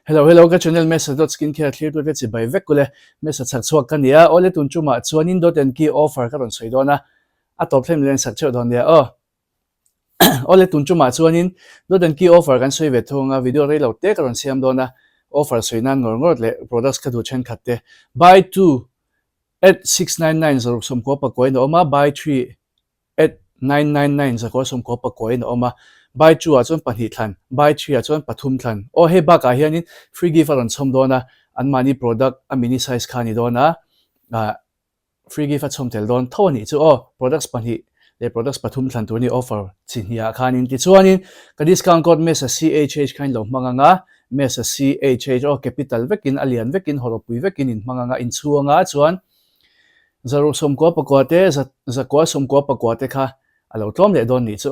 Hello ka channel mesa.skincare clear to vets by vekule MESACHH chuak kania ole tun chuma chuanin doten ki offer ka ron soidona a top thlem len sak cheu don dia ole tun chuma chuanin doten ki offer kan soi ve thonga video rei lo te ka ron siam dona offer soinan ngor le products ka du chen khatte buy 2 at 699 zaruk som ko pa coin oma buy 3 at 999 zakor som ko pa coin oma buy 2 a chon pahnih thlan buy 3 a chon pathum thlan o he ba ka hianin free gift aron chom dona an mani product a mini size khani dona free gift a chom tel don thoni chu products pahnih le products pathum thlan tu ni offer chinhia khanin ti chuanin ka discount code MESACHH khain lo manganga MESACHH capital vekin alian vekin horopui vekin in manganga in chuanga chuan zaruk som ko pakwa te zakwa som ko pakwa te kha alo tlom le don ni chu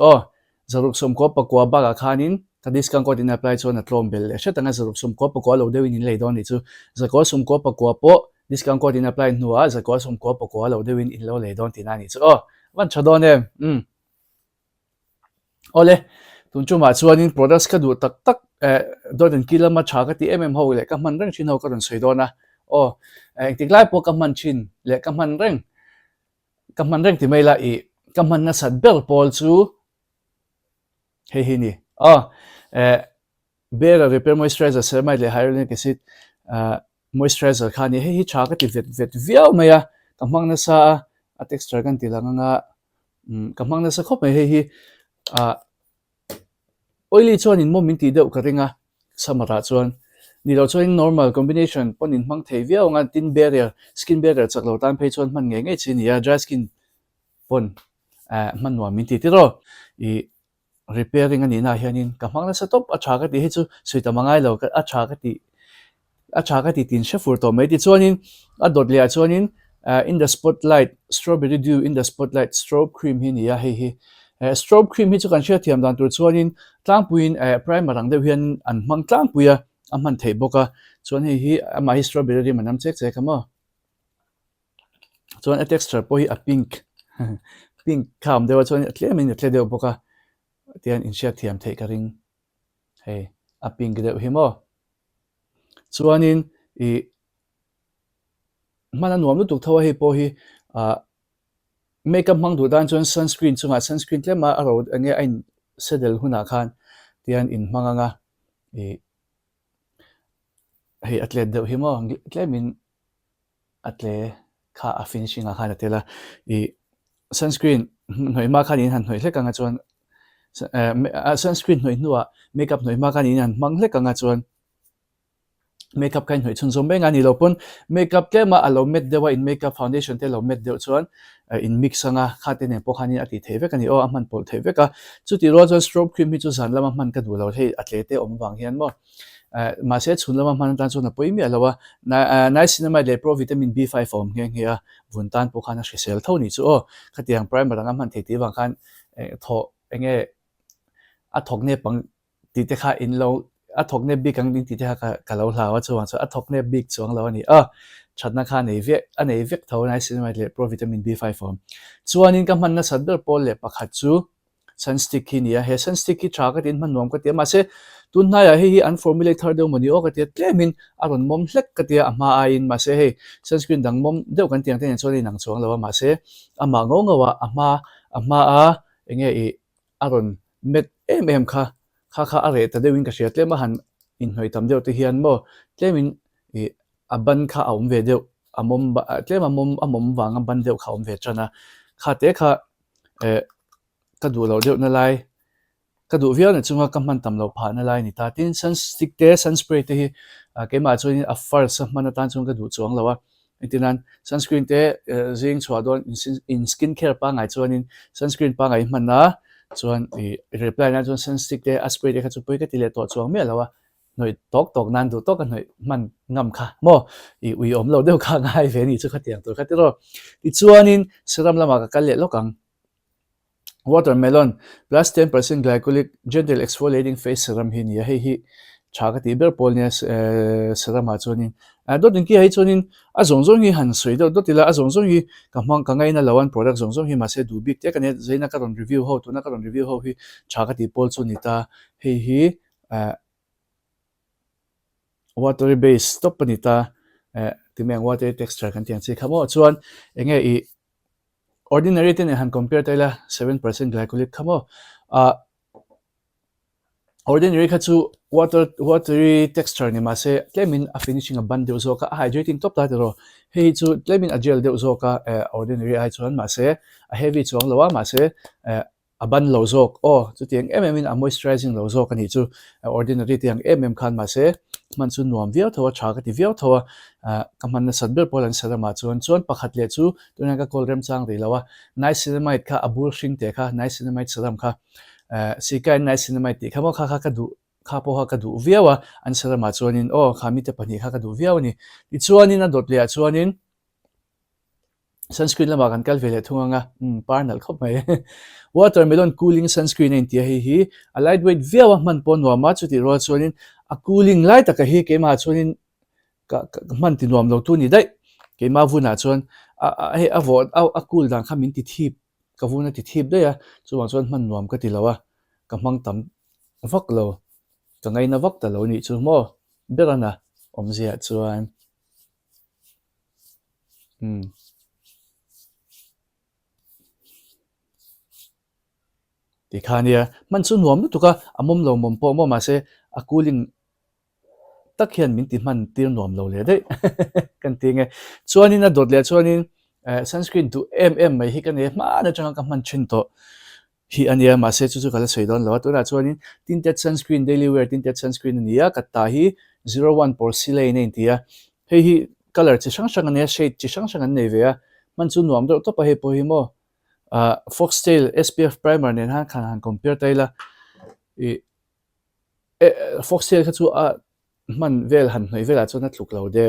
zaruk som ko pakwa ba khanin ka discount code in apply chuan a tlom bel le shetanga zaruk som ko pakwa lo dewin in le don ni chu zakwa som ko pakwa po discount code in apply nuwa zakwa som ko pakwa lo dewin in lo le don ti na ni chu wan chadon em ole tun chu ma chuanin products ka du tak tak doden kilama chaga ti ho le ka man rang chin ho ka ron soidona tiklai po ka man chin le ka man reng ti mai la I ka man na sat bel pol chu he hi ni Veleh repair moisturizer ceramide le hyaluronic acid moisturizer khani he hi cha ka ti vet viau maya ka mang na sa a texture kan ti langa ka mang na sa khop mai he hi oily chuan in mo min ti deuh ka ringa samara chuan ni lo chuan normal combination pon in mang thei viau nga tin barrier skin barrier chaklo tan phei chuan man nge chi ni dry skin pon man nuam min ti ro I repairing ani na hianin ka mang na sa top a cha ka ti he chu suita mangai lo ka a cha ka ti tin shefur to mai ti chuanin a dot lia chuanin in the spotlight strawberry dew in the spotlight strobe cream hi ni hi strobe cream hi chu kan share thiam dan tur chuanin tlang puin primer ang deuh hian an mang tlang puya a man thei boka chuan hi ama hi strawberry manam chek chek ama chuan a texture po hi a pink pink kham dewa chuan atle min atle deuh boka tian in share thiam thei ka ring hei a pink deuh hi mo chuanin mana nuam lu tuk thawa hi po hi makeup mang du dan chuan sunscreen chunga sunscreen tlema aro ange ain sedel huna khan tian in manganga hei atle deuh hi mo tlemin atle kha a finishing a khan atela sunscreen noi ma khan in han noi hlekanga chuan sunscreen noi nuwa makeup noi ma khan in han mang hlekanga chuan makeup kain hoi chun zombe ngani lo pon makeup tlema alo met dewa in makeup foundation te lo met deuh chuan in mix anga khate ne po khani ati theve kani aman pol theve ka chuti ro chuan strobe cream hi chu zan lama man ka du lo hei atlete om wang hian mo ma se chun lama man tan chu na poimi alowa niacinamide le pro vitamin B5 om nge nge a vun tan po khana hrisel thoni chu khatiang primer anga man thei ti wang khan tho enge a thokne pang ti te kha in lo a thokne big ang ding ti te ka lo hlawa chuang chu a thokne big chuang lo ani thatna kha nei vek tho niacinamide le pro vitamin B5 om chuanin ka man na sadber pol le pakhat chu sunstick hi nia he sunstick hi tha ka tin man nom ka te ma se tun na ya hi unformulated thar deuh mani ka te tlemin aron mom hlek ka te ama a in ma se he sunscreen dang mom deuh kan tiang ten chuan nang chuang lo ma se ama ngo ngawa ama a enge aron met kha are ta deuhin ka hria tlema han in hnoi tam deuh te hian mo tlemin aban kha aum ve deuh amom tlema amom wanga ban deuh kha om ve chana kha te kha ka du lo deuh na lai ka du viau na chunga ka man tam lo pha na lai ni ta tin sunstick te sunspray te hi kema chuan a first man tan chung ka du chuang lawa itinan sunscreen te zing chwa don in skincare pa ngai chuanin sunscreen pa ngai man na chuan reply na chuan sunstick te a spray te kha chu pui ka tile to chuang me lawa noi tok nan du tok noi man ngam kha mo ui om lo deuh kha ngai ve ni chu khatiang tur khatiro ti chuanin serum lama ka kal le lokang watermelon plus 10% glycolic gentle exfoliating face serum hi ni hi chaga ti ber pol ne serum ha chuanin dot ki hai chuanin a zong hi han soi dot tila a zong hi ka mang ka ngai na lawan product zong hi ma se du big te ka ne zaina ka ron review ho tu na ka ron review ho hi chaga ti pol chu ni ta hi watery base stop panita timeng watery texture kan tiang chi khamo chuan enge I ordinary ten han compare taila 7% glycolic khamo ordinary kha chu watery texture ni ma se tlemin a finishing a ban deuh zo ka hydrating top ta ro hei chu tlemin a gel deuh zo ka ordinary ai chuan ma se a heavy chuang lawa ma se a ban lo zok chu tiang in a moisturizing lo zok ani chu ordinary tiang khan ma se man chu nuam viau thawa tha ka ti viau thawa kaman na sadber polan sarama chuan pakhat le chu tuna ka kolrem chang ri lawa niacinamide kha abur hring te kha niacinamide saram kha sikai niacinamide ti khamo kha ka du kha po ka du viawa an sarama chuanin khami te pani kha ka du viau ni ti chuanin a dot le chuanin sunscreen lama kan kal vele thunganga parnal khop mai watermelon cooling sunscreen in tia hi a lightweight viawa man pon wa ma chu ti ro chuanin a cooling light ka hi ke ma chuanin ka man ti nuam lo tu ni dai ke ma vuna chuan he avod a cool dang khamin ti thip ka vuna ti thip dai chuan chuan man nuam ka ti lawa ka mang tam vak lo ka ngai na vak ta lo ni chu mo berana omzia chuan ti khania man chu nuam tu ka amom lo mom po mo ma se a cooling takhian min ti man tir nuam lo le dei kan tinge chuanin a dot le chuanin sunscreen to mai hi kan e ma na changa ka man chin to hi ania ma se chu chu kala soidon lo tu na chuanin tinted sunscreen daily wear tinted sunscreen ania ka ta hi 01 porcelain nei tia hi color chi sang sang ania shade chi sang sang an nei ve a man chu nuam do to pa he po hi mo foxtail SPF primer nen han khan han compare taila i foxtail kha chu a man vel han hnoi vela chu na thluk lo de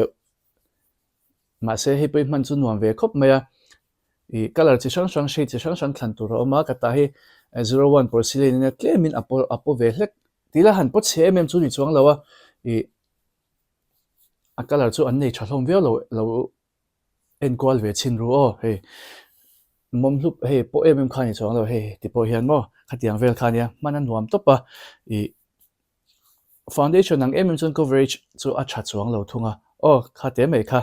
ma se he poi man chu nuam ve khop maya I color chi sang sang shade chi sang sang thlan tur oma ka ta hi 01 porcelain ne tlemin apo ve hlek tila han pot se chu ni chuang lawa I a color chu an nei thalom ve lo en kwal ve chin ru he mom hlup he po khani chuang lo he ti po hian mo khatiang vel khania manan nuam topa I foundation ang chun coverage chu a tha chuang lo thunga khate mai kha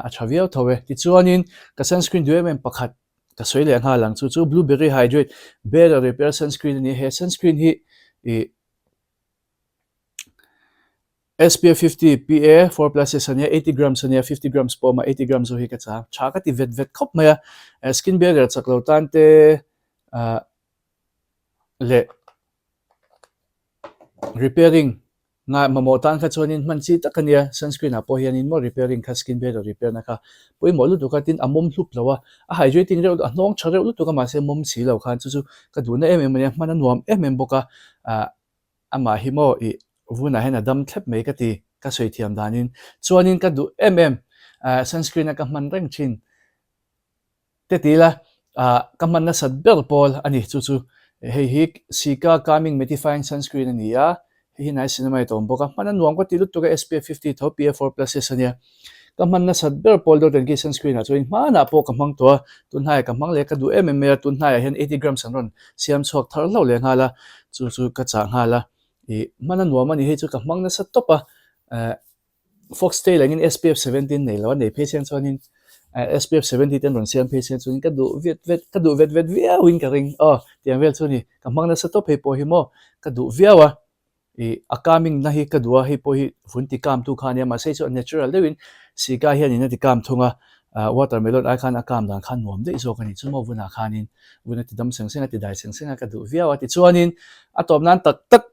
a thaviau thowe ti chuanin ka sunscreen du pakhat ka soile nga lang chu blueberry hydrate better repair sunscreen ni he sunscreen hi SPF 50 PA 4+ ania 80 grams ania 50 grams po ma 80 grams hi ka cha ka ti vet khop maya skin barrier chaklo tante le repairing nga mamotan kha chuanin man chi takania sunscreen apo hianin mo repairing kha skin barrier repair na kha poi mo lu ka tin amom hlup lawa a hydrating reu anong thare lu tu ka ma se mom si lo khan chu ka du na mania mana nuam boka ama hi mo I vuna hena dam thlep mai ka ti ka soi thiam danin chuanin ka du sunscreen ka man reng chin te tila ka man na sat bel pol ani chu hi sika calming mattifying sunscreen ania hi niacinamide tom boka mana nuam ko tilut to ka SPF 50 tho PA 4+ ania ka man na sat bel pol do den ki sunscreen a chuin mana po ka mang to tun hai ka mang le ka du me tun hai hen 80 grams an ron siam chok thar lo le ngala chu ka cha ngala I mana nuam ani he chu ka mang na sat topa foxtail angin SPF 17 nei lo nei patient chuanin SPF 70 ten ron siam patient chuin ka du vet via win ka ring tiang vel chuni ka mang na sat top he po hi mo ka du viawa I akaming na hi ka duwa hi po hi funti kam tu khania ma sei chu natural dewin sika hian in ti kam thunga watermelon ai khan akam dan khan nuam dei zo kani chu mo vuna khanin vuna ti dam seng senga ti dai seng senga ka du viawa ti chuanin atom nan tak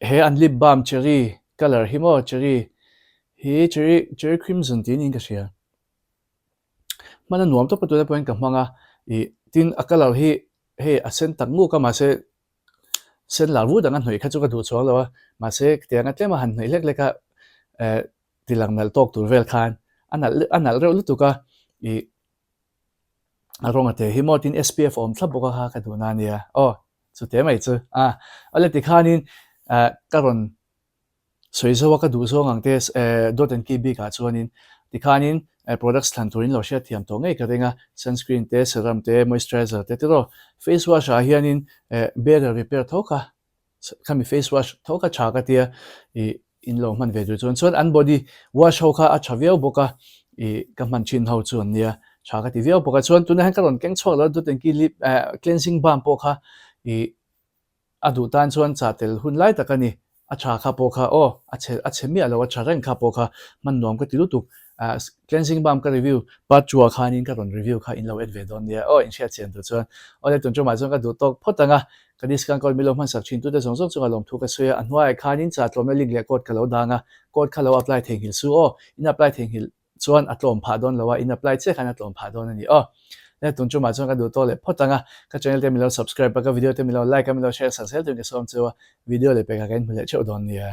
he an lip balm cherry color hi mo cherry crimson tin in ka sia mana nuam to patula point ka manga I tin a color hi he a sen tak ngu ka ma se sen la vu dangan hnoi kha chu ka du chuang lawa ma se tianga tlema han hnoi lek ka tilang nal tok tur vel khan anal reu lu tu ka I arong ate hi mo tin SPF om thla boka ha ka du na nia chu te mai chu ale ti khanin karon soizo ka du zo ngang te dot and kb ka chuanin ti khanin products thlan turin lo sha thiam to ngei ka renga sunscreen te serum te moisturizer te ro face wash a hianin barrier repair thoka khami face wash thoka cha ka tia in lo man ve du chuan an body wash ho kha a thaveu boka I ka man chin ho chuan nia chaka ti veu boka chuan tuna han ka ron keng chhuak lo du ten ki lip cleansing balm po kha adu tan chuan chatel hun lai takani a tha kha po kha a chemi alo a thareng kha po kha man nom ka tilu tu cleansing balm ka review pa chua khanin ka ron review kha in lo et ve don nia in share chen tu chuan ole tun chu ma chuan ka du tok photanga ka discount code milo man sak chin tu te song song chu lom thu ka soya anwai khanin cha tlom link le code ka lo danga code kha lo apply theng hil su in apply theng hil chuan atlom pha don lawa in apply che khan atlom pha don ani le tun chu ma chuan ka du to le photanga ka channel te milo subscribe ka video te milo like ka milo share sa sel tu ke som chu video le pe ka gen mile cheu don nia